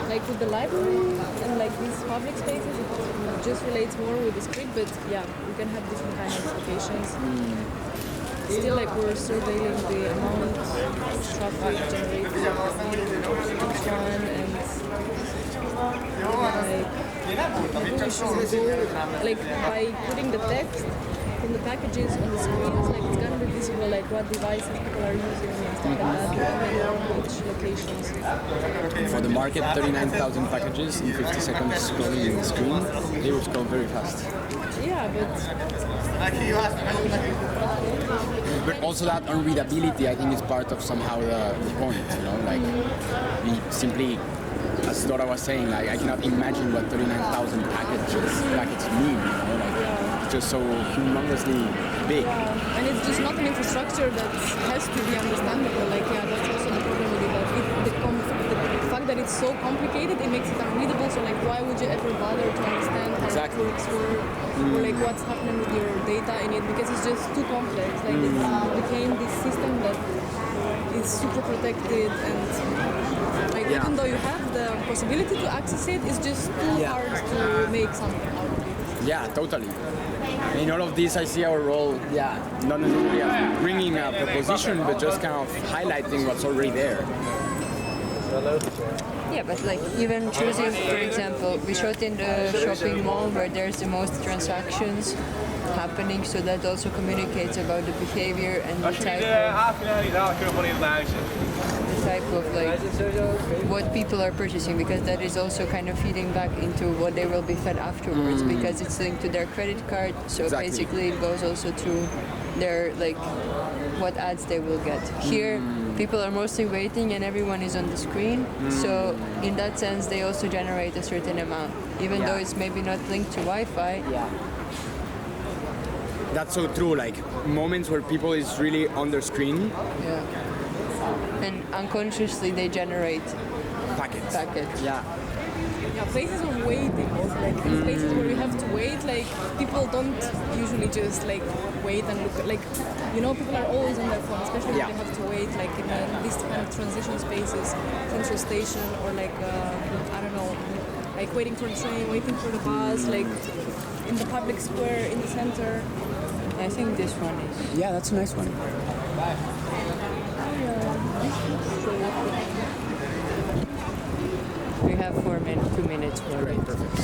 like with the library and like these public spaces, it just relates more with the street. But yeah, we can have different kind of locations. Still, like we're surveilling the amount of traffic generated each one, and maybe we should go like by putting the text from the packages on the screens, like it's gonna be visible like what devices people are using and stuff like that, depending on which locations. For the market, 39,000 packages in 50 seconds scrolling the screen, they would scroll very fast. Yeah, But also that unreadability, I think, is part of somehow the point, you know, like we simply, as Dora was saying, like I cannot imagine what 39,000 packets mean, you know, like it's just so humongously big. and it's just not an infrastructure that has to be understandable. Like, yeah, that's also the problem with it. Like, the fact that it's so complicated, it makes it unreadable. So, like, why would you ever bother to understand how it works or like what's happening with your data in it? Because it's just too complex. Like, it became this system that is super protected, and like even though you have the possibility to access it, it's just too hard to make something out of it. Yeah, totally. In all of this, I see our role, not necessarily as bringing a proposition, but just kind of highlighting what's already there. Yeah, but like even choosing, for example, we shot in the shopping mall where there's the most transactions happening, so that also communicates about the behavior and the type of like what people are purchasing, because that is also kind of feeding back into what they will be fed afterwards, because it's linked to their credit card. So basically it goes also to their like what ads they will get. Here people are mostly waiting and everyone is on the screen, so in that sense they also generate a certain amount, even though it's maybe not linked to Wi-Fi. That's so true, like moments where people is really on their screen. And unconsciously they generate Packets. Yeah, places of waiting. Also, like these places where you have to wait, like people don't usually just like wait and look. Like, you know, people are always on their phone, especially when they have to wait, like in these kind of transition spaces, central station, or like I don't know, like waiting for the train, waiting for the bus, like in the public square in the center. I think this one is. Yeah, that's a nice one. We have 2 minutes more. Great, perfect.